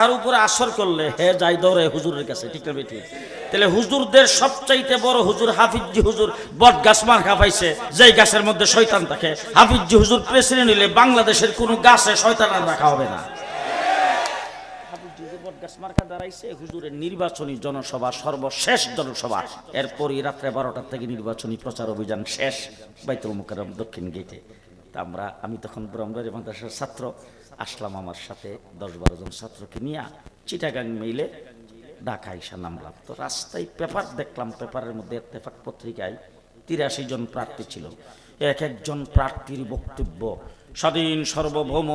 তার উপরে আসর করলে হে যাই দৌড়ে হুজুরের কাছে, ঠিক না বেটি? তাহলে হুজুরদের সবচাইতে বড় হুজুর হাফিজি হুজুর বট গাছ মার খাপাইছে, যেই গাছের মধ্যে শয়তান থাকে। হাফিজি হুজুর প্রেসিডেন্ট হইলে বাংলাদেশের কোন গাছে শয়তান আর রাখা হবে না। হাফিজি হুজুর বট গাছ মার্কা দাঁড়াইছে, হুজুরের নির্বাচনী জনসভা, সর্বশেষ জনসভা। এরপরই রাত্রে 12টার থেকে নির্বাচনী প্রচার অভিযান শেষ বাইতুল মুকাররম দক্ষিণ গেটে। তা আমি তখন ব্রহ্মবাড়ি মাদ্রাসার ছাত্র, আসলাম আমার সাথে 10-12 জন ছাত্রকে নিয়ে চিটাগাং মেইলে ঢাকা এসে নামলাম। তো রাস্তায় পেপার দেখলাম, পেপারের মধ্যে ইত্তেফাক পত্রিকায় 83 জন প্রার্থী ছিল। এক একজন প্রার্থীর বক্তব্য, স্বাধীন সার্বভৌম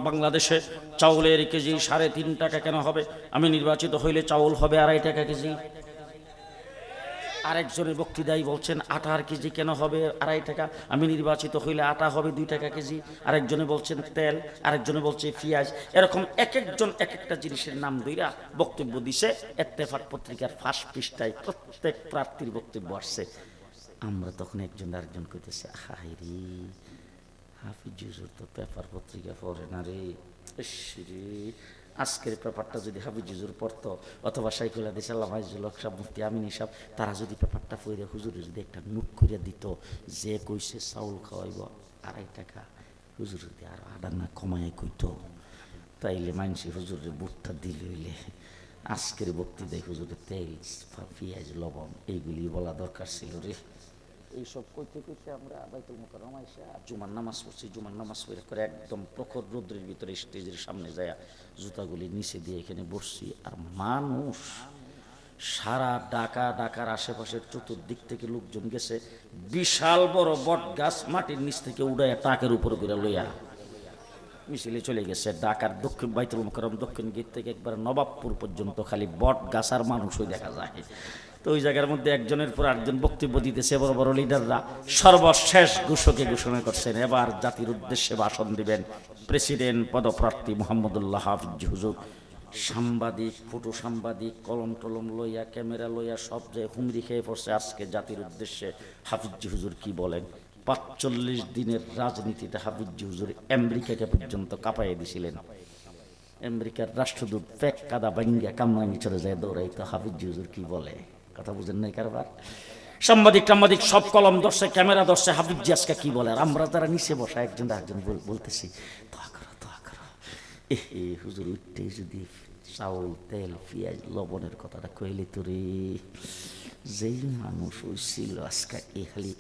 বাংলাদেশে চাউলের কেজি 3.5 টাকা কেন হবে? আমি নির্বাচিত হইলে চাউল হবে 2.5 টাকা কেজি। আরেকজনের বক্তৃতায় বলছেন আটার কেজি কেন হবে 2.5 টাকা? আমি নির্বাচিত হইলে আটা হবে 2 টাকা কেজি। আরেকজনে বলছেন তেল, আরেকজনে বলছে পেঁয়াজ। এরকম এক একজন এক একটা জিনিসের নাম ধইরা বক্তব্য দিছে। ইত্তেফাক পত্রিকার ফার্স্ট পৃষ্ঠায় প্রত্যেক প্রার্থীর বক্তব্য আসছে। আমরা তখন একজন আরেকজন কইতেছে, হায়রে হাফিজ হুজুর তো পেপার পত্রিকা পড়ে না রে, ইস রে। আজকের পেপারটা যদি হাফিজ হুজুর পড়তো, অথবা শাইখুল হাদিস আল্লামা আজিজুল হক সাহেব, মুফতি আমিন সাহেব, তারা যদি পেপারটা পড়ে হুজুরে যদি একটা নোট করে দিত যে কইছে চাউল খাওয়াইব 2.5 টাকা, হুজুর যদি আর আডানা কমায় কইতো, তাইলে মানুষ হুজুরের বুটটা দিলে হইলে আজকের বক্তৃতায় হুজুরের তেল, পেঁয়াজ, লবণ এইগুলি বলা দরকার ছিল রে। এইসব কইতে কইতে আমরা বাইতুল মুকাররম আইসা জুমার নামাজ পড়ছি। জুমার নামাজ পড়ে করে একদম প্রখর রৌদ্রের ভিতরে স্টেজের সামনে যায় জুতাগুলি নিচে দিয়ে এখানে বসছি। আর মানুষ সারা ঢাকার আশেপাশের চতুর্দিক থেকে লোকজন গেছে। বিশাল বড় বট গাছ মাটির নিচ থেকে উড়াইয়া টাকের উপর করে লইয়া মিছিলে চলে গেছে। ঢাকার দক্ষিণ বাইতুল মুকাররম দক্ষিণ গেট থেকে একবার নবাবপুর পর্যন্ত খালি বট গাছ আর মানুষই দেখা যায়। তো ওই জায়গার মধ্যে একজনের পর আরেকজন বক্তব্য দিতেছে। বড় বড় লিডাররা সর্বশেষ ঘোষকে ঘোষণা করছেন, এবার জাতির উদ্দেশ্যে ভাষণ দিবেন প্রেসিডেন্ট পদপ্রার্থী মুহাম্মদুল্লাহ হাফিজ হুজুর। সাংবাদিক, ফটো সাংবাদিক কলম টলম লইয়া, ক্যামেরা লইয়া সব যে হুমড়ি খেয়ে পড়ছে আজকে জাতির উদ্দেশ্যে হাফিজ হুজুর কি বলেন। 45 দিনের রাজনীতিতে হাফিজ হুজুর আমেরিকাকে পর্যন্ত কাঁপাইয়ে দিছিলেন। আমেরিকার রাষ্ট্রদূত পেক কাদা বাঙ্গিয়া কামরাঙ্গি চলে যায় দৌড়াইতো, হাফিজ হুজুর কি বলে, কথা বুঝেন নাই কারবার। সাংবাদিক টাংবাদিক সব কলম ধরছে, ক্যামেরা ধরছে, হাফিজ আজকে কি বলে। আর আমরা যারা নিচে বসা একজন একজন বলতেছি, দোয়া করো দোয়া করো। হুজুর উঠতে যদি চাউল, তেল, পেঁয়াজ, লবণের কথাটা কইলে তো রে, যেই মানুষ হইছিল আজকে এই খালি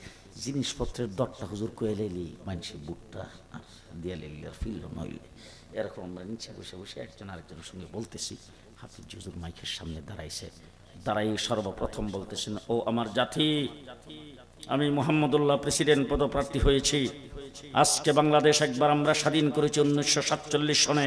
জিনিসপত্রের দরটা হুজুর কইলেলি মানুষের বুকটা দিয়ে লেলি আর ফিরল নইলে। এরকম আমরা নিচে বসে বসে একজন আরেকজনের সঙ্গে বলতেছি। হাফিজ হুজুর মাইকের সামনে দাঁড়াইছে, দাঁড়াই সর্বপ্রথম বলতেছেন, ও আমার জাতি, আমি মুহাম্মদুল্লাহ প্রেসিডেন্ট পদপ্রার্থী হয়েছি। আজকে বাংলাদেশ একবার আমরা স্বাধীন করেছি 1947 সনে,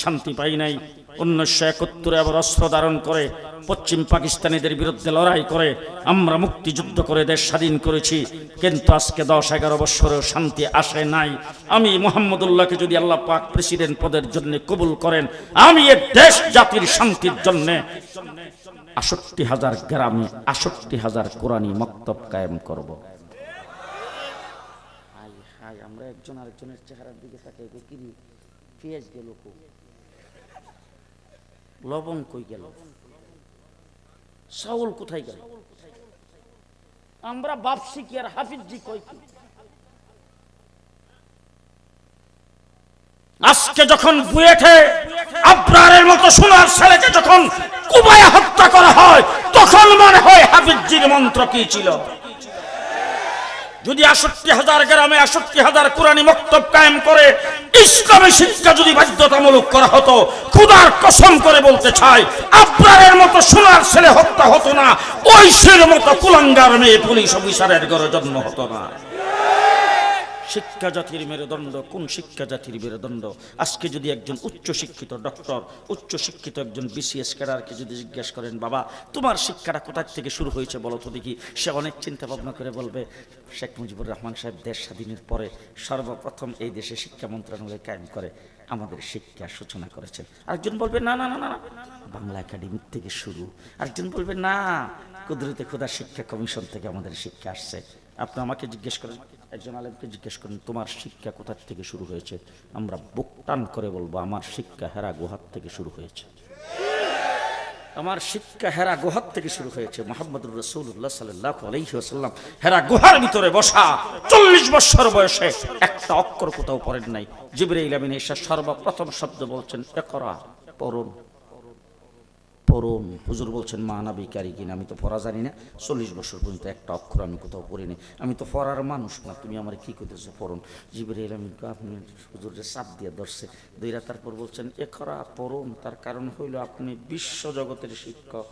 শান্তি পাই নাই। 1971 আবার অস্ত্র ধারণ করে পশ্চিম পাকিস্তানিদের বিরুদ্ধে লড়াই করে আমরা মুক্তিযুদ্ধ করে দেশ স্বাধীন করেছি। কিন্তু আজকে 10-11 বছরেও শান্তি আসে নাই। আমি মুহাম্মদুল্লাহকে যদি আল্লাহ পাক প্রেসিডেন্ট পদের জন্য কবুল করেন, আমি এ দেশ জাতির শান্তির জন্য 68,000 গ্রামে 68,000 কোরআনী মক্তব কায়েম করব। আমরা একজন আরেকজনের চেহারার দিকে তাকাই, কি পেঁয়াজ গেল, লবণ কই গেল, চাউল কোথায় গেল? আমরা ভাবছি কি আর হাফিজি কই কি? আজকে যখন বুয়েটে আবরারের মতো সোনার ছেলেকে যখন কুবায়া হত্যা করা হয়, তখন মনে হয় হাফিজির মন্ত্র কি ছিল। যদি 68,000 গ্রামে 68,000 কোরআনী মক্তব কায়েম করে ইসলামী শিক্ষা যদি বাধ্যতামূলক করা হতো, খোদার কসম করে বলতে চাই, আবরারের মতো সোনার ছেলে হত্যা হতো না, ঐশীর মতো কুলাঙ্গার মেয়ে পুলিশ অফিসারের ঘরে জন্ম হতো না। শিক্ষা জাতির মেরুদণ্ড। কোন শিক্ষা জাতির মেরুদণ্ড? আজকে যদি একজন উচ্চ শিক্ষিত ডক্টর, উচ্চ শিক্ষিত একজন বিসিএস ক্যাডারকে যদি জিজ্ঞেস করেন, বাবা তোমার শিক্ষাটা কোথা থেকে শুরু হয়েছে বলো তো দেখি, সে অনেক চিন্তা ভাবনা করে বলবে, শেখ মুজিবুর রহমান সাহেব দেশ স্বাধীনের পরে সর্বপ্রথম এই দেশে শিক্ষা মন্ত্রণালয় কায়েম করে আমাদের শিক্ষার সূচনা করেছেন। আরেকজন বলবে না না না না বাংলা একাডেমি থেকে শুরু। আরেকজন বলবে না, কুদরতে খোদা শিক্ষা কমিশন থেকে আমাদের শিক্ষা আসছে। আপনি আমাকে জিজ্ঞেস করেন, একজন আলেমকে জিজ্ঞেস করেন তোমার শিক্ষা কোথা থেকে শুরু হয়েছে, আমরা বুক টান করে বলবো আমার শিক্ষা হেরা গুহার থেকে শুরু হয়েছে। আমার শিক্ষা হেরা গুহার থেকে শুরু হয়েছে। মুহাম্মদুর রাসূলুল্লাহ সাল্লাল্লাহু আলাইহি ওয়াসাল্লাম হেরা গুহার ভিতরে বসা, 40 বছর বয়সে একটা অক্ষর কোথাও পড়েন নাই। জিবরাইল আমিন এসে সর্বপ্রথম শব্দ বলছেন, ইকরা, পড়ুন পড়ুন। হুজুর বলছেন, মা নাবি কারিকিন, আমি তো পড়া জানি না, 40 বছর পর্যন্ত একটা অক্ষর আমি কোথাও পড়িনি, আমি তো পড়ার মানুষ না, তুমি আমার কি করতেছো, পড়ুন। জিবরাইল আমিন আপনি হুজুরের চাপ দিয়ে ধরছে, দুইরা তারপর বলছেন, ইকরা, পড়ুন। তার কারণ হইল আপনি বিশ্ব জগতের শিক্ষক,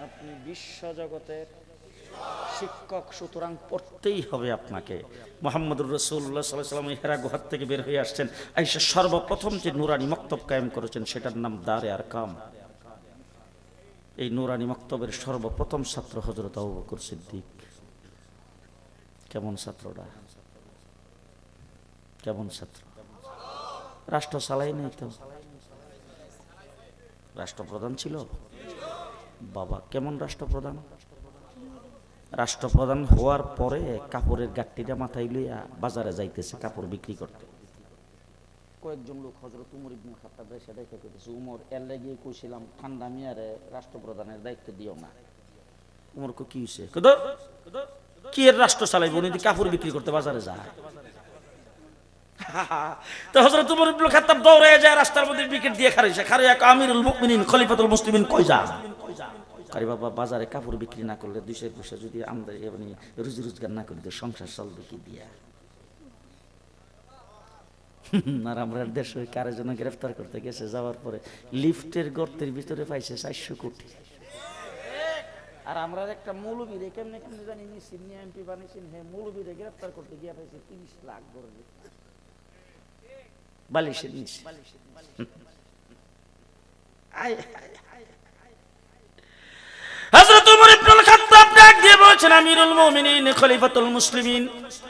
আপনি বিশ্ব জগতের শিক্ষক, সুতরাং পড়তেই হবে আপনাকে। মুহাম্মদুর রাসূলুল্লাহ সাল্লাল্লাহু আলাইহি ওয়াসাল্লাম হেরা গুহার থেকে বের হয়ে আসছেন, আয়েশা সর্বপ্রথম যে নুরানি মক্তব কায়েম করেছেন সেটার নাম দারে আরকাম। এই নুরানি মক্তবের সর্বপ্রথম ছাত্র হযরত আবু বকর সিদ্দিক। কেমন ছাত্রটা, কেমন ছাত্র, রাষ্ট্র চালাই নাই তো, রাষ্ট্রপ্রধান ছিল বাবা। কেমন রাষ্ট্রপ্রধান, রাষ্ট্রপ্রধান হওয়ার পরে কাপড়ের গাট্টিটা মাথায় লইয়া বাজারে যাইতেছে কাপড় বিক্রি করতে। কয়েকজন লোক হযরত উমর ইবনে খাত্তাব এসে দেখে কইতেছে, উমর এর লাগিয়ে কইছিলাম ঠান্ডা মিয়ারে রাষ্ট্রপ্রধানের দায়িত্ব দিও না। উমর কো কি হইছে, কি এর রাষ্ট্র চালাইব, উনি কাপড় বিক্রি করতে বাজারে যায়। তো হযরত উমর ইবনে খাত্তাব দৌড়ে যায় রাস্তার মধ্যে বিকেট দিয়ে খাড়াইছে, খাড়াইয়া আমিরুল মুমিনিন খলিফাতুল মুসলিমিন কই যা, আরে বাবা বাজারে কাপড় বিক্রি না করলে 2 পয়সা যদি আমদানি মানে রুজি রোজগার না করি তো সংসার চলবে কি দিয়া। আর আমরা দেশে কারো জন্য গ্রেফতার করতে গেছে, যাওয়ার পরে লিফটের গর্তের ভিতরে পাইছে 400 কোটি। আর আমরা একটা মৌলবীরে কেমনে কেমনে জানি নিছি, এমপি বানিয়েছেন, হ্যাঁ মৌলবীরে গ্রেফতার করতে গিয়ে পাইছে 30 লাখ করে বালিশের নিচে। হযরত ওমর ইবনে খাত্তাব ডাক দিয়ে বলেছেন, আমিরুল মুমিনিন খলিফাতুল মুসলিমিন,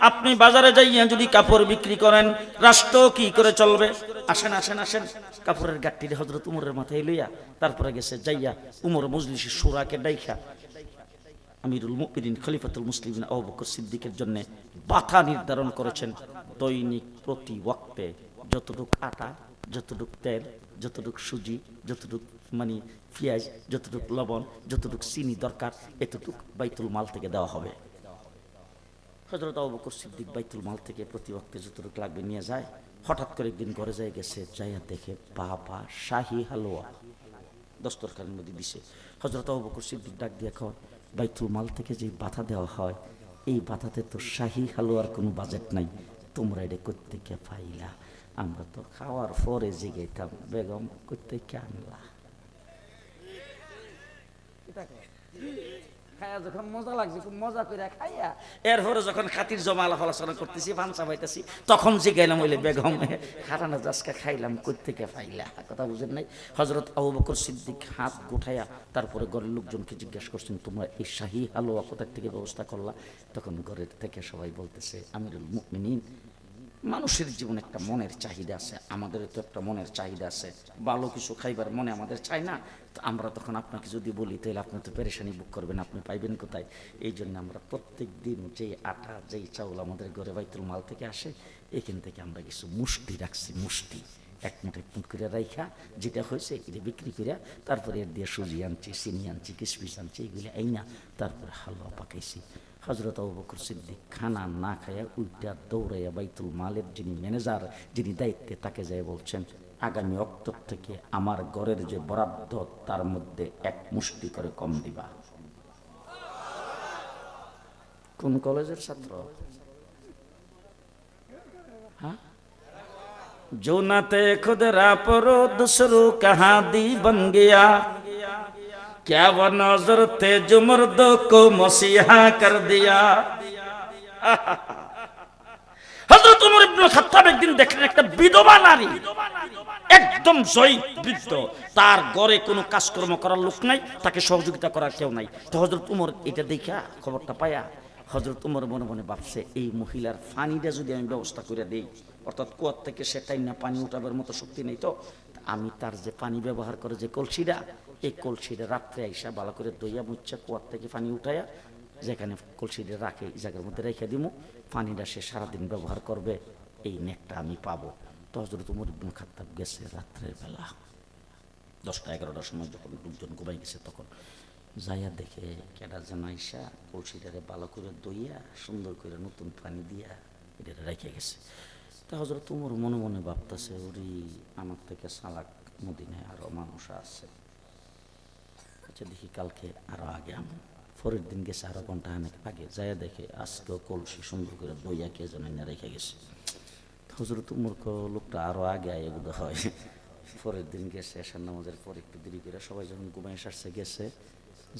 আপনি বাজারে যাইয়া যদি কাপড় বিক্রি করেন রাষ্ট্র কি করে চলবে? আসেন আসেন আসেন। কাপড়ের গাট্টিরে হযরত উমরের মাথায় লইয়া তারপরে গেছে যাইয়া উমর মজলিসে শুরাকে ডাইখা আমিরুল মুমিনিন খলিফাতুল মুসলিমিন আবু বকর সিদ্দিকের জন্য বাথা নির্ধারণ করেছেন। দৈনিক প্রতি ওয়াক্তে যতটুক আটা, যতটুক তেল, যতটুক সুজি, যতটুক মানে পেঁয়াজ, যতটুক লবণ, যতটুক চিনি দরকার এতটুক বাইতুল মাল থেকে দেওয়া হবে। হযরত আবু বকর সিদ্দিক বাইতুল মাল থেকে প্রতি ওয়াক্তে যতটুক লাগবে নিয়ে যায়। হঠাৎ করে একদিন ঘরে যায় গেছে, যাইয়া দেখে বাবা শাহী হালুয়া দস্তরখানের মধ্যে দিছে। হযরত আবু বকর সিদ্দিক ডাক দিয়ে কয়, বাইতুল মাল থেকে যে বাধা দেওয়া হয় এই বাধাতে তো শাহী হালুয়ার কোনো বাজেট নাই, তোমরা এটা কোত্থেকে পাইলা? আমরা তো খাওয়ার পরে জিগাইতাম, বেগম কোত্থেকে আনলা? খায়া যখন মজা লাগছে, খুব মজা করে খাইয়া এরপরে যখন খাতির জমা আলাপ আলোচনা করতেছি, ভানসা পাইতেছি, তখন জিগাইলাম, হইলে বেগম খারানা জাসকা খাইলাম কোত্থেকে পাইলা? কথা বুঝেন নাই? হযরত আবু বকর সিদ্দিক হাত গুঠাইয়া তারপরে ঘরের লোকজনকে জিজ্ঞাসা করছেন, তোমরা এই শাহী হালুয়া কোথা থেকে ব্যবস্থা করলা? তখন ঘরের থেকে সবাই বলতেছে, আমিরুল মুমিনিন, মানুষের জীবনে একটা মনের চাহিদা আছে, আমাদের তো একটা মনের চাহিদা আছে, ভালো কিছু খাইবার মনে আমাদের চাই না? তো আমরা তখন আপনাকে যদি বলি তাহলে আপনি তো পেরেশানি বুক করবেন, আপনি পাইবেন কোথায়? এই জন্য আমরা প্রত্যেক দিন যেই আটা যেই চাউল আমাদের ঘরে বাইতুল মাল থেকে আসে, এখান থেকে আমরা কিছু মুষ্টি রাখছি, মুষ্টি এক মুঠ করে রাইখা যেটা হয়েছে এটা বিক্রি করে তারপরে এর দিয়ে সুজি আনছি, চিনি আনছি, কিশমিশ আনছি, এগুলি আইনা তারপরে হালুয়া পাকাইছি। হযরত আবু বকর সিদ্দিক খানা না খায়া উল্টা দৌড়াইয়া বাইতুল মালের যিনি ম্যানেজার, যিনি দায়িত্বে, তাকে যায় বলছেন, আগামী অক্টোবর থেকে আমার ঘরের যে বরাদ্দ তার মধ্যে 1 মুষ্টি করে কম দিবা। কোন কলেজের ছাত্র? হ্যাঁ, जो नाते खुद रा परो दूसरों कहाँ दी बन गया, क्या वो नजर थे जो मर्दों को मसीहा कर दिया। হযরত ওমর ইবনে খাত্তাব একদিন দেখলেন একটা বিধবা নারী, একদম জয়ী বৃদ্ধ, তার ঘরে কোনো কাজকর্ম করার লোক নাই, তাকে সহযোগিতা করার কেউ নাই। তো হযরত ওমর এটা দেখা খবরটা পায়া হযরত ওমর মনে মনে ভাবছে, এই মহিলার পানিটা যদি আমি ব্যবস্থা করে দেই, অর্থাৎ কুয়ার থেকে সেটাই না পানি উঠাবার মতো শক্তি নেই, তো আমি তার যে পানি ব্যবহার করে যে কলসিটা, এই কলসিটা রাত্রে আইসা ভালো করে দইয়া মুচ্ছা কুয়ার থেকে পানি উঠাইয়া যেখানে কলসিটা রাখে এই জায়গার মধ্যে রেখে দিব, পানিটা সে সারাদিন ব্যবহার করবে, এই নেকটা আমি পাবো। তো হযরত ওমর ইবনে খাত্তাব গেছে রাত্রের বেলা, 10টা-11টার সময় যখন লোকজন ঘুমাই গেছে, তখন যাইয়া দেখে কেডা যেন আইসা কলসিটারে ভালো করে দইয়া সুন্দর করে নতুন পানি দিয়া এটা রেখে গেছে। তা হযরত ওমর মনে মনে ভাবতেছে, ওরে আমার থেকে চালাক মদিনায় আরো মানুষ আছে, আচ্ছা দেখি কালকে আরো আগে আমি। পরের দিন গেছে আরো ঘন্টা অনেক আগে, যাইয়া দেখে আজকেও কলসি সুন্দর করে দইয়া কে যেন এনে রেখে গেছে। হযরত ওমর লোকটা আরো আগে আয় বোধ হয়। পরের দিন গেছে এশার নামাজের পর একটু দেরি করে সবাই যখন ঘুমাই সারছে গেছে,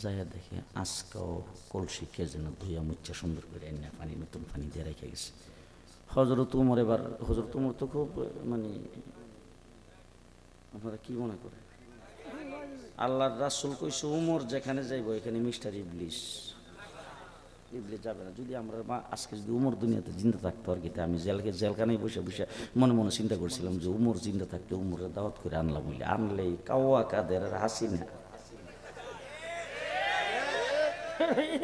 যাইয়া দেখে আজকেও কলসি কে যেন ধুইয়া মুচ্ছা সুন্দর করে এনে পানি নতুন পানি দিয়ে রেখে গেছে। হযরত ওমর এবার, হযরত ওমর তো খুব মানে আপনারা কি মনে করেন, আল্লাহর রাসূল কইছে ওমর যেখানে যাইব এখানে মিস্টার ইবলিস, ইবলিস যাবে না। যদি আমরা আজকে যদি উমর দুনিয়াতে জিন্দা থাকতো আর কি, আমি জেলখানায় বসে বসে মনে মনে চিন্তা করছিলাম যে উমর জিন্দা থাকতে উমরের দাওয়াত করে আনলাম, বলে আনলেই কাওয়া কাদের হাসিনা।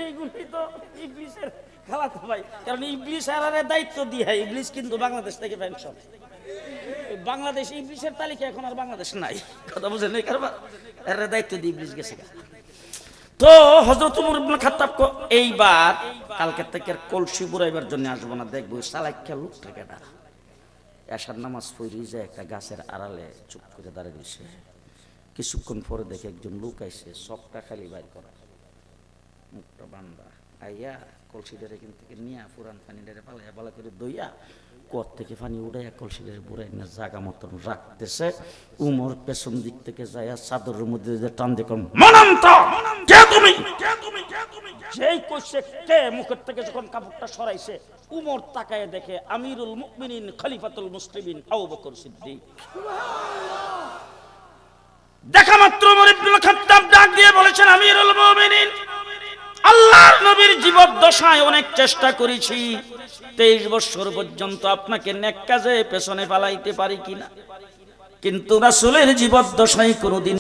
এইগুলি তো ইবলিসের খেলা তো ভাই, কারণ ইবলিস আর দায়িত্ব দিয়ে, ইবলিস কিন্তু বাংলাদেশ থেকে পেনশন, বাংলাদেশ ইবলিসের তালিকা এখন আর বাংলাদেশ নাই, কথা বুঝেন এই কারবার এর দায়িত্ব দিয়ে ইবলিস গেছে। তো হযরত ওমর ইবনে খাত্তাব এইবার কালকে থেকে কলসি বুড়াইবার জন্য আসবো না, দেখবো চালাক্কা লোকটা কেডা। এশার নামাজ পড়ি যায় একটা গাছের আড়ালে চুপ করে দাঁড়িয়ে রয়েছে। কিছুক্ষণ পরে দেখে একজন লোক আইসে, চকটা খালি বাইর করা, মুখটা বান্ধা, আইয়া কলসিটারে এখান থেকে নিয়ে পুরান পানিটারে পালাইয়া ভালো করে দইয়া কুয়ার থেকে পানি উড়াইয়া কলসিটারে বুড়াই না জাগা মতন রাখতেছে। উমর পেছন দিক থেকে যাইয়া চাদরের মধ্যে টান দেখুন, যেই কইছে কে, মুখের থেকে যখন কাপড়টা সরাইছে উমর তাকায় দেখে আমিরুল মুমিনিন খলিফাতুল মুসলিমিন আবু বকর সিদ্দিক। দেখা মাত্র ওমর ইবনে খাত্তাব ডাক দিয়ে বলেছেন, আমিরুল মুমিনিন, আল্লাহর নবীর জীবদ্দশায় অনেক চেষ্টা করেছি, 23 বছর পর্যন্ত আপনাকে নেক কাজে পেছনে পালাইতে পারি কিনা, কিন্তু রাসূলের জীবদ্দশায় কোনোদিন